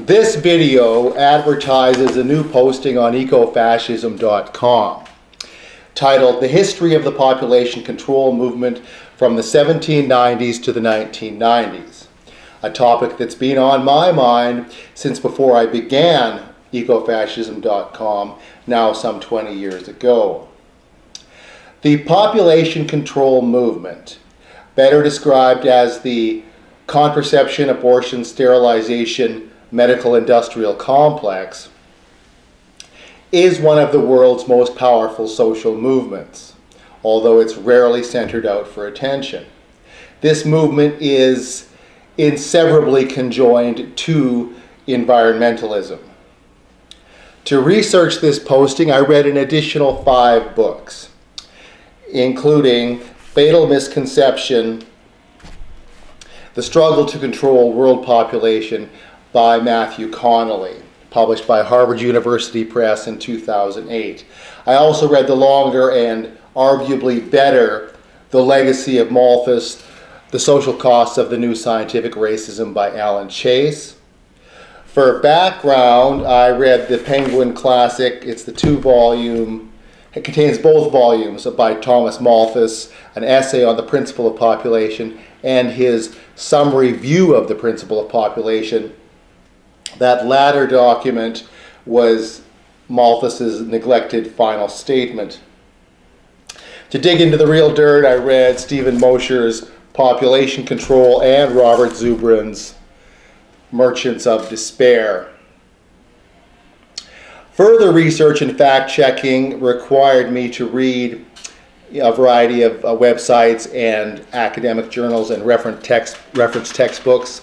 This video advertises a new posting on eco-fascism.com titled "The History of the Population Control Movement from the 1790s to the 1990s," a topic that's been on my mind since before I began eco-fascism.com, now some 20 years ago. The population control movement, better described as the contraception, abortion, sterilization, medical industrial complex, is one of the world's most powerful social movements, although it's rarely centered out for attention. This movement is inseparably conjoined to environmentalism. To research this posting, I read an additional 5 books, including Fatal Misconception, The Struggle to Control World Population by Matthew Connelly, published by Harvard University Press in 2008. I also read the longer and arguably better The Legacy of Malthus, The Social Costs of the New Scientific Racism by Alan Chase. For background, I read the Penguin classic. It's the 2-volume, it contains both volumes by Thomas Malthus, an essay on the principle of population, and his summary view of the principle of population. That latter document was Malthus's neglected final statement. To dig into the real dirt, I read Stephen Mosher's Population Control and Robert Zubrin's Merchants of Despair. Further research and fact-checking required me to read a variety of websites and academic journals and reference textbooks.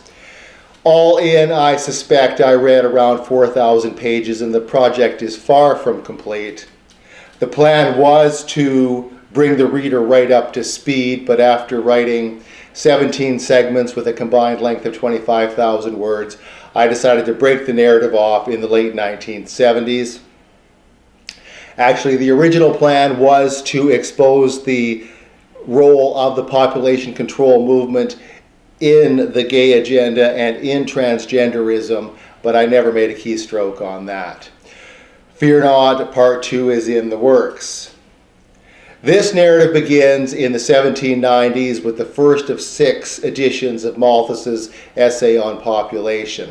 All in, I suspect I read around 4,000 pages, and the project is far from complete. The plan was to bring the reader right up to speed, but after writing 17 segments with a combined length of 25,000 words, I decided to break the narrative off in the late 1970s. Actually, the original plan was to expose the role of the population control movement in the gay agenda and in transgenderism, but I never made a keystroke on that. Fear not, part 2 is in the works. This narrative begins in the 1790s with the first of 6 editions of Malthus's essay on population.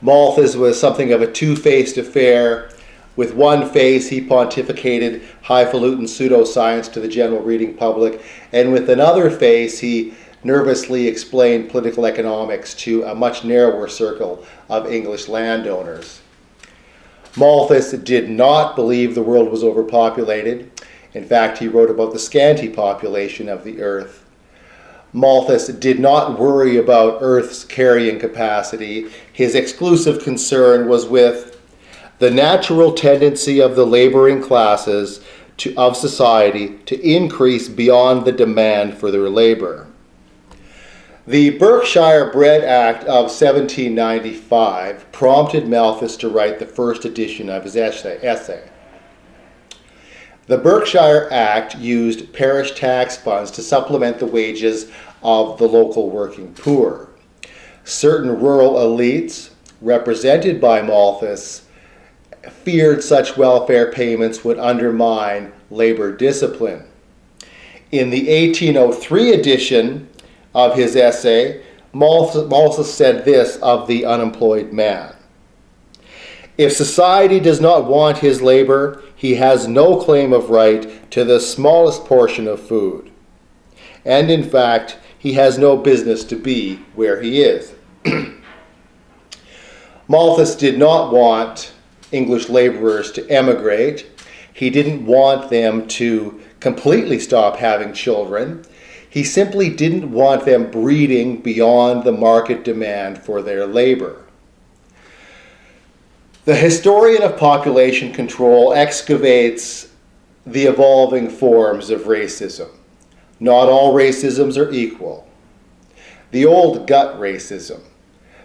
Malthus was something of a two-faced affair. With one face, he pontificated highfalutin pseudoscience to the general reading public, and with another face, he nervously explained political economics to a much narrower circle of English landowners. Malthus did not believe the world was overpopulated. In fact, he wrote about the scanty population of the earth. Malthus did not worry about Earth's carrying capacity. His exclusive concern was with the natural tendency of the laboring classes of society to increase beyond the demand for their labor. The Berkshire Bread Act of 1795 prompted Malthus to write the first edition of his essay. The Berkshire Act used parish tax funds to supplement the wages of the local working poor. Certain rural elites, represented by Malthus, feared such welfare payments would undermine labor discipline. In the 1803 edition of his essay, Malthus said this of the unemployed man: "If society does not want his labor, he has no claim of right to the smallest portion of food. And in fact, he has no business to be where he is." Malthus did not want English laborers to emigrate. He didn't want them to completely stop having children. He simply didn't want them breeding beyond the market demand for their labor. The historian of population control excavates the evolving forms of racism. Not all racisms are equal. The old gut racism,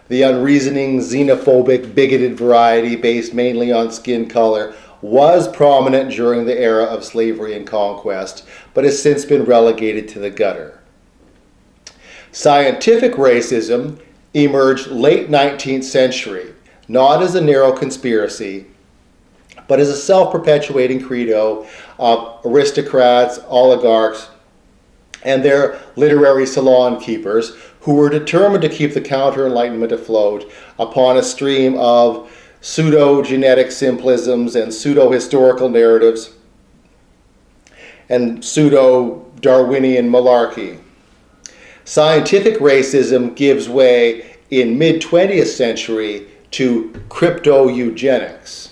the unreasoning, xenophobic, bigoted variety based mainly on skin color, was prominent during the era of slavery and conquest, but has since been relegated to the gutter. Scientific racism emerged late 19th century, not as a narrow conspiracy, but as a self-perpetuating credo of aristocrats, oligarchs, and their literary salon keepers who were determined to keep the counter-enlightenment afloat upon a stream of pseudo-genetic simplisms and pseudo-historical narratives and pseudo-Darwinian malarkey. Scientific racism gives way in mid-20th century to crypto-eugenics.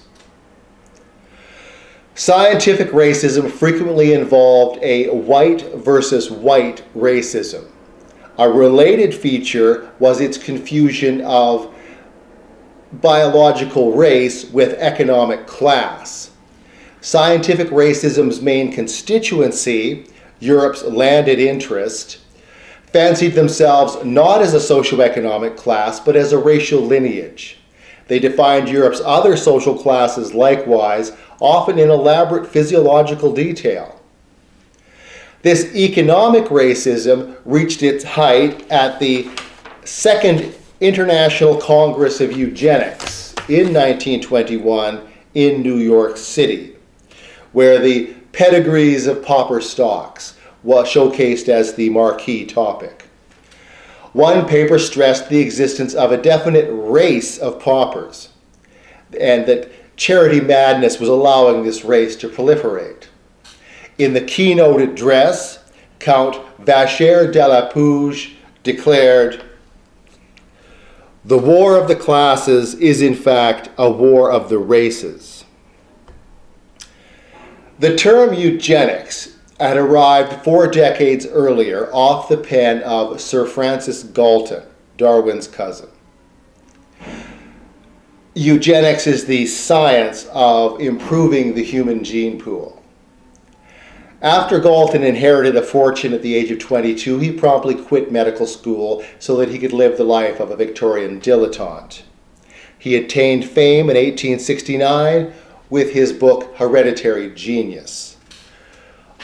Scientific racism frequently involved a white versus white racism. A related feature was its confusion of biological race with economic class. Scientific racism's main constituency, Europe's landed interest, fancied themselves not as a socioeconomic class, but as a racial lineage. They defined Europe's other social classes likewise, often in elaborate physiological detail. This economic racism reached its height at the Second International Congress of Eugenics in 1921 in New York City, where the pedigrees of pauper stocks was showcased as the marquee topic. One paper stressed the existence of a definite race of paupers, and that charity madness was allowing this race to proliferate. In the keynote address, Count Vacher de la Puge declared, "The war of the classes is in fact a war of the races." The term eugenics had arrived 4 decades earlier off the pen of Sir Francis Galton, Darwin's cousin. Eugenics is the science of improving the human gene pool. After Galton inherited a fortune at the age of 22, he promptly quit medical school so that he could live the life of a Victorian dilettante. He attained fame in 1869 with his book Hereditary Genius.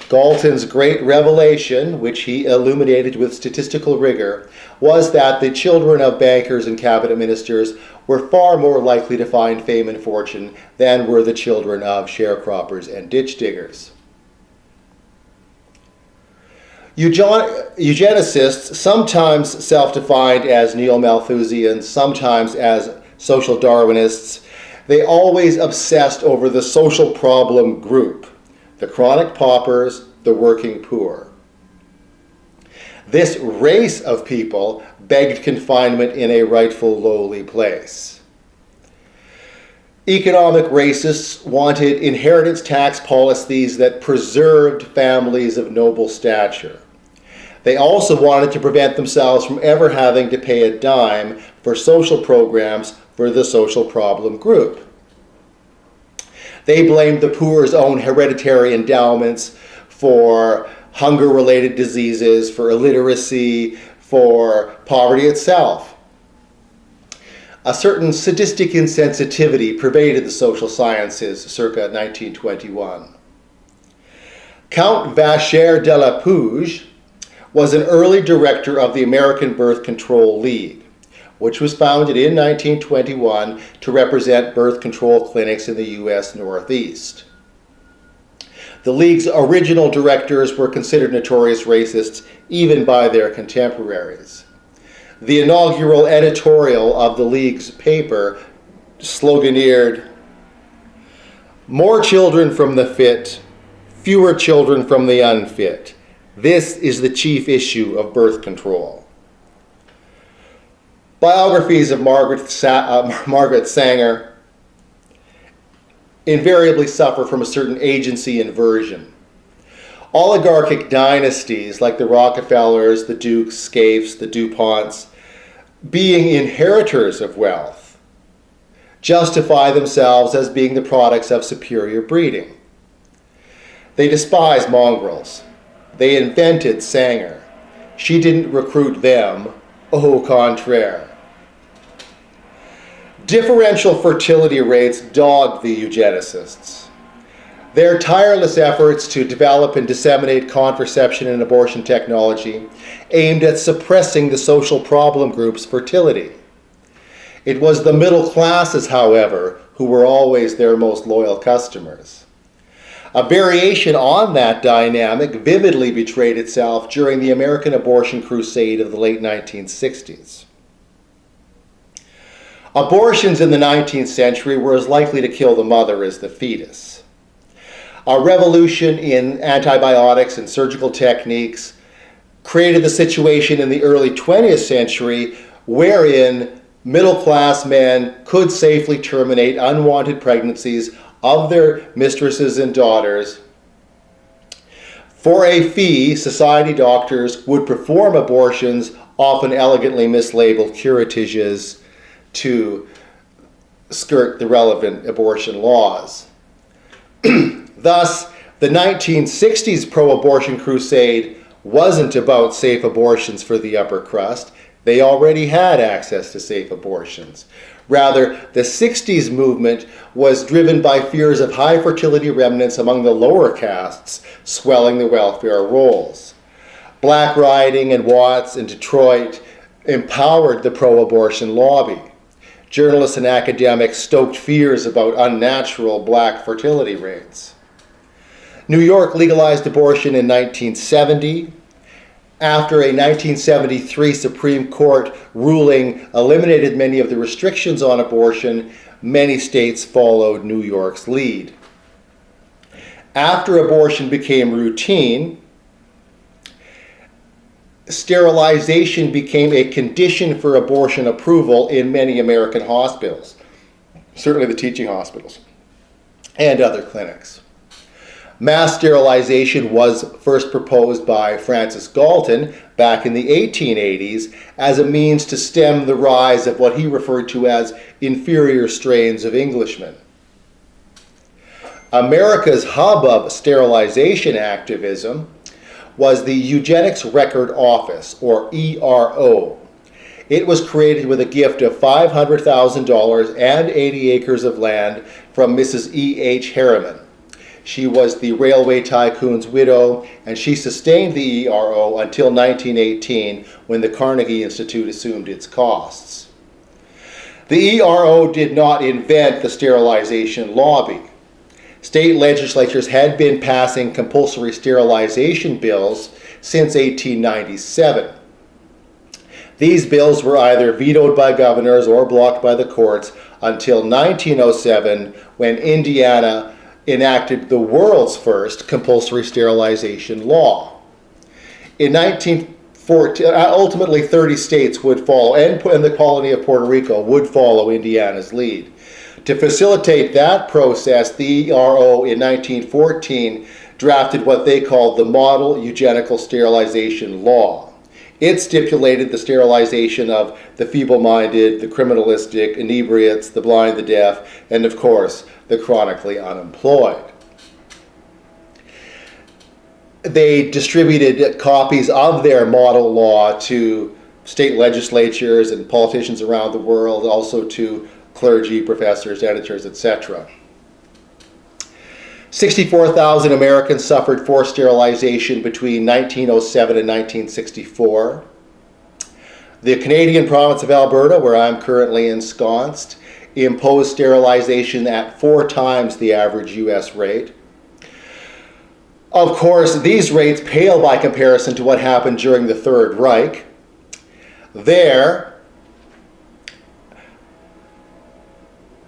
Galton's great revelation, which he illuminated with statistical rigor, was that the children of bankers and cabinet ministers were far more likely to find fame and fortune than were the children of sharecroppers and ditch diggers. Eugenicists, sometimes self-defined as neo-Malthusians, sometimes as social Darwinists, they always obsessed over the social problem group, the chronic paupers, the working poor. This race of people begged confinement in a rightful lowly place. Economic racists wanted inheritance tax policies that preserved families of noble stature. They also wanted to prevent themselves from ever having to pay a dime for social programs for the social problem group. They blamed the poor's own hereditary endowments for hunger-related diseases, for illiteracy, for poverty itself. A certain sadistic insensitivity pervaded the social sciences circa 1921. Count Vacher de la Puge was an early director of the American Birth Control League, which was founded in 1921 to represent birth control clinics in the U.S. Northeast. The League's original directors were considered notorious racists even by their contemporaries. The inaugural editorial of the League's paper sloganeered, "More children from the fit, fewer children from the unfit. This is the chief issue of birth control." Biographies of Margaret Sanger invariably suffer from a certain agency inversion. Oligarchic dynasties like the Rockefellers, the Dukes, Scaifes, the DuPonts, being inheritors of wealth, justify themselves as being the products of superior breeding. They despise mongrels. They invented Sanger. She didn't recruit them. Au contraire. Differential fertility rates dogged the eugenicists. Their tireless efforts to develop and disseminate contraception and abortion technology aimed at suppressing the social problem group's fertility. It was the middle classes, however, who were always their most loyal customers. A variation on that dynamic vividly betrayed itself during the American abortion crusade of the late 1960s. Abortions in the 19th century were as likely to kill the mother as the fetus. A revolution in antibiotics and surgical techniques created the situation in the early 20th century wherein middle-class men could safely terminate unwanted pregnancies of their mistresses and daughters. For a fee, society doctors would perform abortions, often elegantly mislabeled curatiges, to skirt the relevant abortion laws. Thus, the 1960s pro-abortion crusade wasn't about safe abortions for the upper crust. They already had access to safe abortions. Rather, the 60s movement was driven by fears of high fertility remnants among the lower castes, swelling the welfare rolls. Black rioting and Watts in Detroit empowered the pro-abortion lobby. Journalists and academics stoked fears about unnatural black fertility rates. New York legalized abortion in 1970. After a 1973 Supreme Court ruling eliminated many of the restrictions on abortion, many states followed New York's lead. After abortion became routine, sterilization became a condition for abortion approval in many American hospitals, certainly the teaching hospitals and other clinics. Mass sterilization was first proposed by Francis Galton back in the 1880s as a means to stem the rise of what he referred to as inferior strains of Englishmen. America's hub of sterilization activism was the Eugenics Record Office, or ERO. It was created with a gift of $500,000 and 80 acres of land from Mrs. E.H. Harriman. She was the railway tycoon's widow, and she sustained the ERO until 1918, when the Carnegie Institute assumed its costs. The ERO did not invent the sterilization lobby. State legislatures had been passing compulsory sterilization bills since 1897. These bills were either vetoed by governors or blocked by the courts until 1907, when Indiana enacted the world's first compulsory sterilization law. In 1914, ultimately 30 states would follow, and the colony of Puerto Rico would follow Indiana's lead. To facilitate that process, the ERO in 1914 drafted what they called the Model Eugenical Sterilization Law. It stipulated the sterilization of the feeble-minded, the criminalistic, inebriates, the blind, the deaf, and of course, the chronically unemployed. They distributed copies of their model law to state legislatures and politicians around the world, also to clergy, professors, editors, etc. 64,000 Americans suffered forced sterilization between 1907 and 1964. The Canadian province of Alberta, where I'm currently ensconced, imposed sterilization at 4 times the average US rate. Of course, these rates pale by comparison to what happened during the Third Reich. There,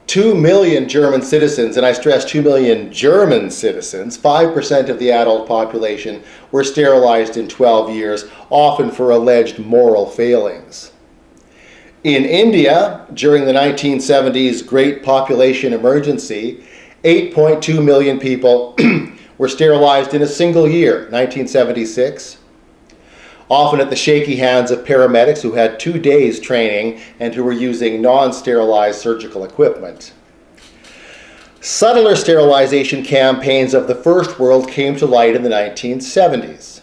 2 million German citizens, and I stress 2 million German citizens, 5% of the adult population, were sterilized in 12 years, often for alleged moral failings. In India, during the 1970s Great Population Emergency, 8.2 million people were sterilized in a single year, 1976. Often at the shaky hands of paramedics who had 2 days training and who were using non-sterilized surgical equipment. Subtler sterilization campaigns of the First World came to light in the 1970s.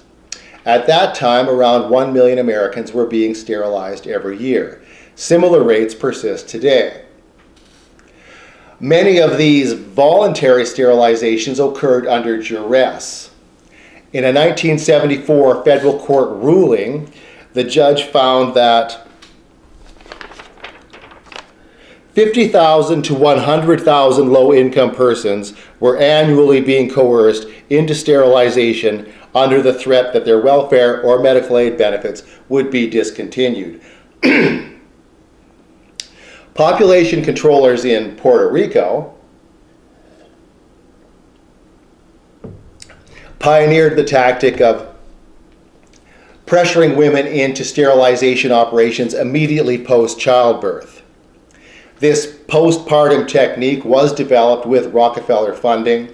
At that time, around 1 million Americans were being sterilized every year. Similar rates persist today. Many of these voluntary sterilizations occurred under duress. In a 1974 federal court ruling, the judge found that 50,000 to 100,000 low-income persons were annually being coerced into sterilization under the threat that their welfare or medical aid benefits would be discontinued. Population controllers in Puerto Rico pioneered the tactic of pressuring women into sterilization operations immediately post-childbirth. This postpartum technique was developed with Rockefeller funding.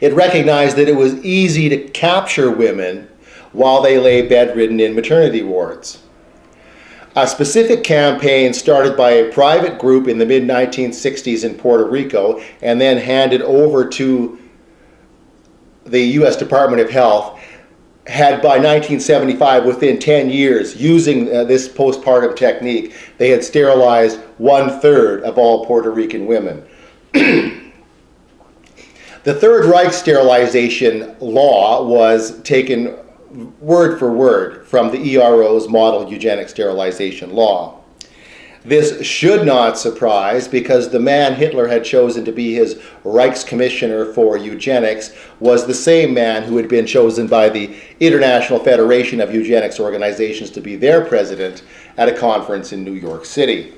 It recognized that it was easy to capture women while they lay bedridden in maternity wards. A specific campaign started by a private group in the mid-1960s in Puerto Rico and then handed over to the U.S. Department of Health had by 1975, within 10 years, using this postpartum technique, they had sterilized 1/3 of all Puerto Rican women. The Third Reich sterilization law was taken word for word from the ERO's model eugenic sterilization law. This should not surprise, because the man Hitler had chosen to be his Reichscommissioner for eugenics was the same man who had been chosen by the International Federation of Eugenics Organizations to be their president at a conference in New York City.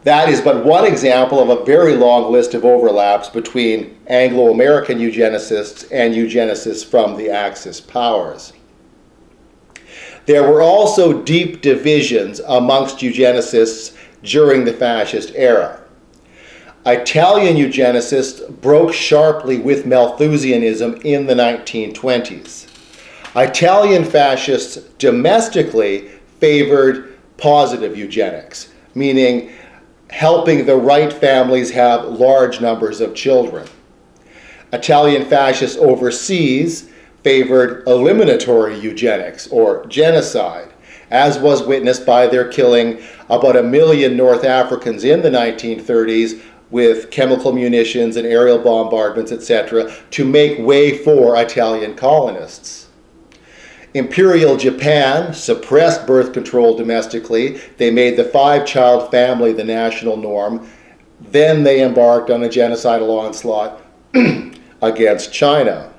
That is but one example of a very long list of overlaps between Anglo-American eugenicists and eugenicists from the Axis powers. There were also deep divisions amongst eugenicists during the fascist era. Italian eugenicists broke sharply with Malthusianism in the 1920s. Italian fascists domestically favored positive eugenics, meaning helping the right families have large numbers of children. Italian fascists overseas favored eliminatory eugenics, or genocide, as was witnessed by their killing about 1 million North Africans in the 1930s with chemical munitions and aerial bombardments, etc., to make way for Italian colonists. Imperial Japan suppressed birth control domestically. They made the 5-child family the national norm. Then they embarked on a genocidal onslaught against China.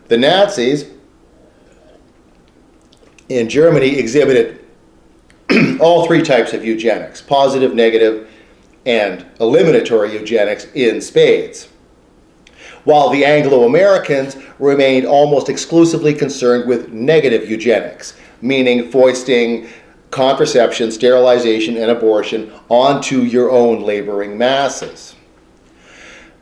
The Nazis in Germany exhibited all 3 types of eugenics: positive, negative, and eliminatory eugenics in spades, while the Anglo-Americans remained almost exclusively concerned with negative eugenics, meaning foisting contraception, sterilization, and abortion onto your own laboring masses.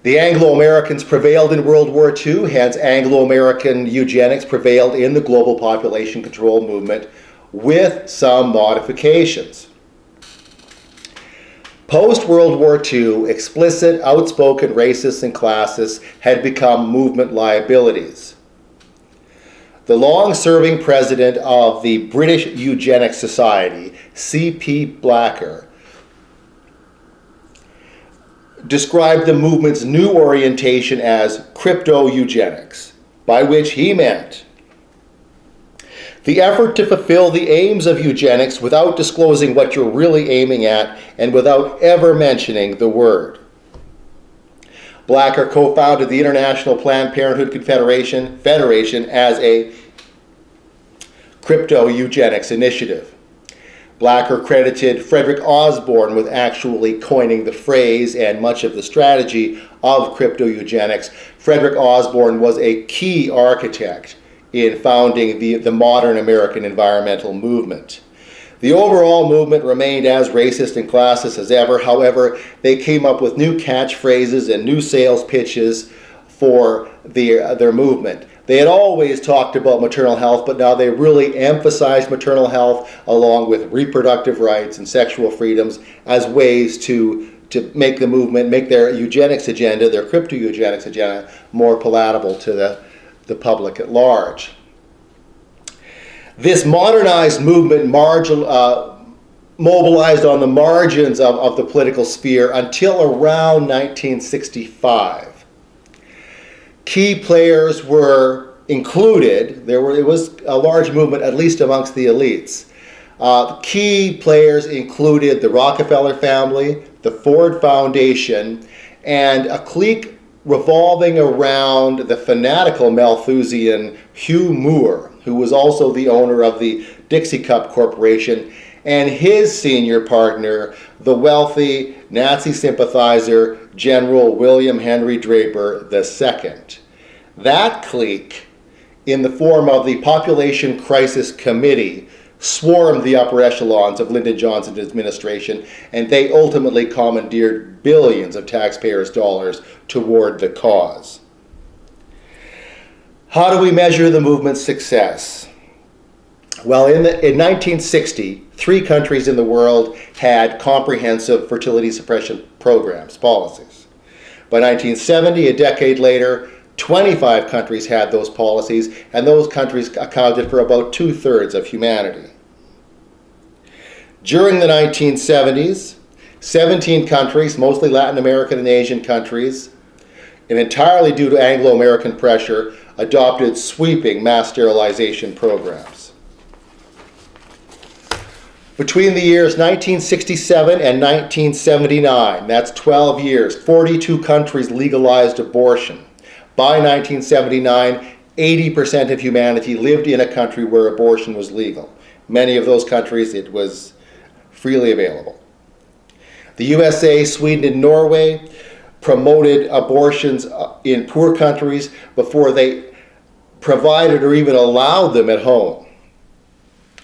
The Anglo-Americans prevailed in World War II, hence Anglo-American eugenics prevailed in the global population control movement with some modifications. Post-World War II, explicit, outspoken racists and classists had become movement liabilities. The long-serving president of the British Eugenics Society, C.P. Blacker, described the movement's new orientation as crypto-eugenics, by which he meant the effort to fulfill the aims of eugenics without disclosing what you're really aiming at and without ever mentioning the word. Blacker co-founded the International Planned Parenthood Federation as a crypto-eugenics initiative. Blacker credited Frederick Osborne with actually coining the phrase and much of the strategy of crypto-eugenics. Frederick Osborne was a key architect in founding the modern American environmental movement. The overall movement remained as racist and classist as ever. However, they came up with new catchphrases and new sales pitches for their movement. They had always talked about maternal health, but now they really emphasized maternal health along with reproductive rights and sexual freedoms as ways to make the movement, make their eugenics agenda, their crypto-eugenics agenda, more palatable to the public at large. This modernized movement mobilized on the margins of the political sphere until around 1965. Key players were included. It was a large movement, at least amongst the elites. Key players included the Rockefeller family, the Ford Foundation, and a clique revolving around the fanatical Malthusian Hugh Moore, who was also the owner of the Dixie Cup Corporation, and his senior partner, the wealthy Nazi sympathizer General William Henry Draper II. That clique, in the form of the Population Crisis Committee, swarmed the upper echelons of Lyndon Johnson's administration, and they ultimately commandeered billions of taxpayers' dollars toward the cause. How do we measure the movement's success? Well, in 1960, 3 countries in the world had comprehensive fertility suppression programs, policies. By 1970, a decade later, 25 countries had those policies, and those countries accounted for about 2/3 of humanity. During the 1970s, 17 countries, mostly Latin American and Asian countries, and entirely due to Anglo-American pressure, adopted sweeping mass sterilization programs. Between the years 1967 and 1979, that's 12 years, 42 countries legalized abortion. By 1979, 80% of humanity lived in a country where abortion was legal. Many of those countries, it was freely available. The USA, Sweden, and Norway promoted abortions in poor countries before they provided or even allowed them at home.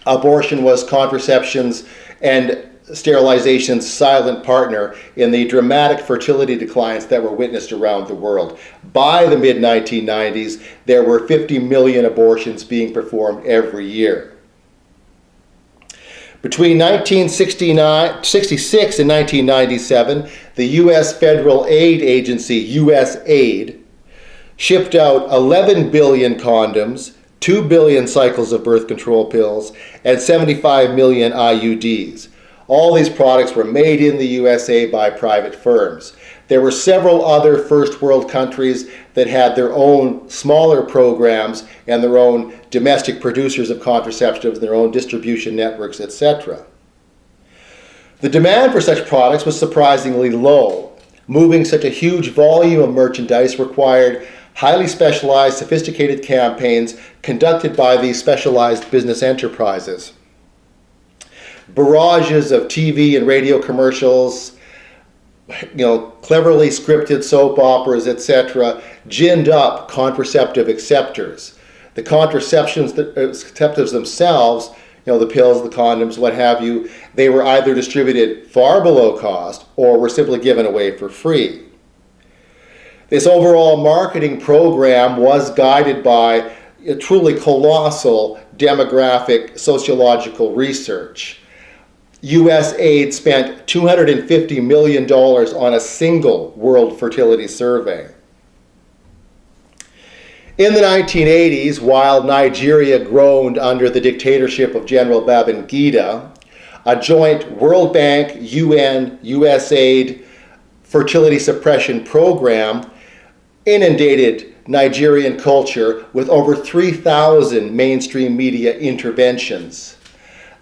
Abortion was contraception's and sterilization's silent partner in the dramatic fertility declines that were witnessed around the world. By the mid-1990s, there were 50 million abortions being performed every year. Between 1966 and 1997, the U.S. federal aid agency, USAID, shipped out 11 billion condoms, 2 billion cycles of birth control pills, and 75 million IUDs. All these products were made in the USA by private firms. There were several other first world countries that had their own smaller programs and their own domestic producers of contraceptives, their own distribution networks, etc. The demand for such products was surprisingly low. Moving such a huge volume of merchandise required highly specialized, sophisticated campaigns conducted by these specialized business enterprises. Barrages of TV and radio commercials, cleverly scripted soap operas, etc., ginned up contraceptive acceptors. The contraceptives themselves, the pills, the condoms, what have you, they were either distributed far below cost or were simply given away for free. This overall marketing program was guided by a truly colossal demographic sociological research. USAID spent $250 million on a single world fertility survey. In the 1980s, while Nigeria groaned under the dictatorship of General Babangida, a joint World Bank, UN, USAID fertility suppression program inundated Nigerian culture with over 3,000 mainstream media interventions.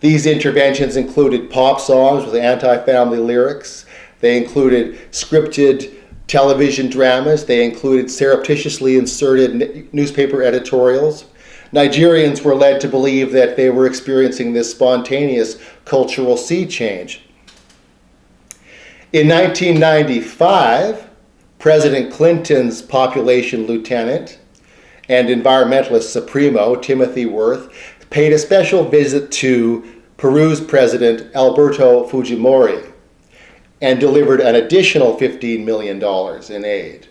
These interventions included pop songs with anti-family lyrics. They included scripted television dramas. They included surreptitiously inserted newspaper editorials. Nigerians were led to believe that they were experiencing this spontaneous cultural sea change. In 1995, President Clinton's population lieutenant and environmentalist supremo, Timothy Worth, paid a special visit to Peru's President Alberto Fujimori and delivered an additional $15 million in aid.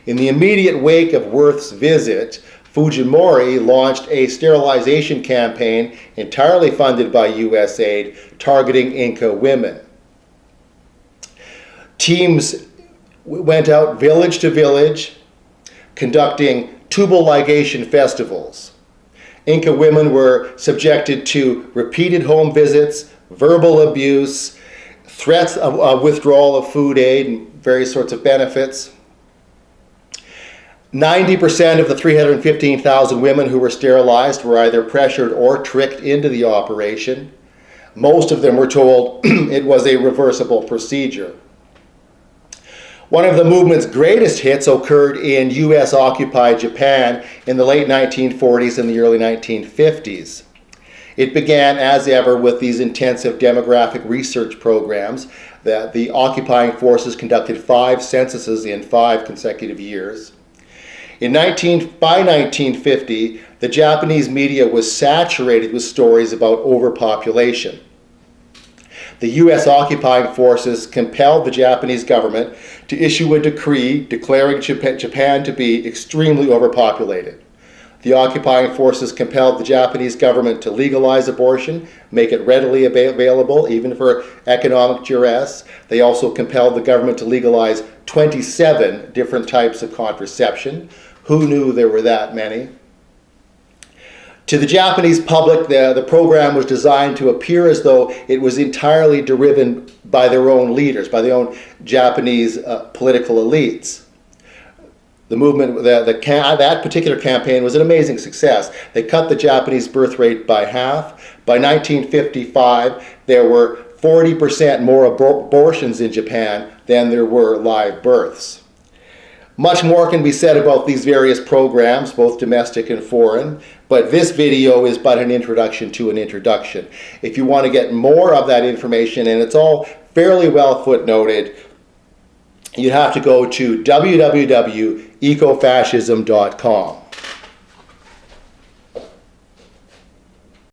In the immediate wake of Worth's visit, Fujimori launched a sterilization campaign entirely funded by USAID targeting Inca women. Teams went out village to village conducting tubal ligation festivals. Inca women were subjected to repeated home visits, verbal abuse, threats of withdrawal of food aid and various sorts of benefits. 90% of the 315,000 women who were sterilized were either pressured or tricked into the operation. Most of them were told it was a reversible procedure. One of the movement's greatest hits occurred in US-occupied Japan in the late 1940s and the early 1950s. It began, as ever, with these intensive demographic research programs that the occupying forces conducted 5 censuses in 5 consecutive years. By 1950, the Japanese media was saturated with stories about overpopulation. The U.S. occupying forces compelled the Japanese government to issue a decree declaring Japan to be extremely overpopulated. The occupying forces compelled the Japanese government to legalize abortion, make it readily available, even for economic duress. They also compelled the government to legalize 27 different types of contraception. Who knew there were that many? To the Japanese public, the program was designed to appear as though it was entirely driven by their own leaders, by their own Japanese political elites. The movement, that particular campaign was an amazing success. They cut the Japanese birth rate by half. By 1955, there were 40% more abortions in Japan than there were live births. Much more can be said about these various programs, both domestic and foreign, but this video is but an introduction to an introduction. If you want to get more of that information, and it's all fairly well footnoted, you'd have to go to www.ecofascism.com.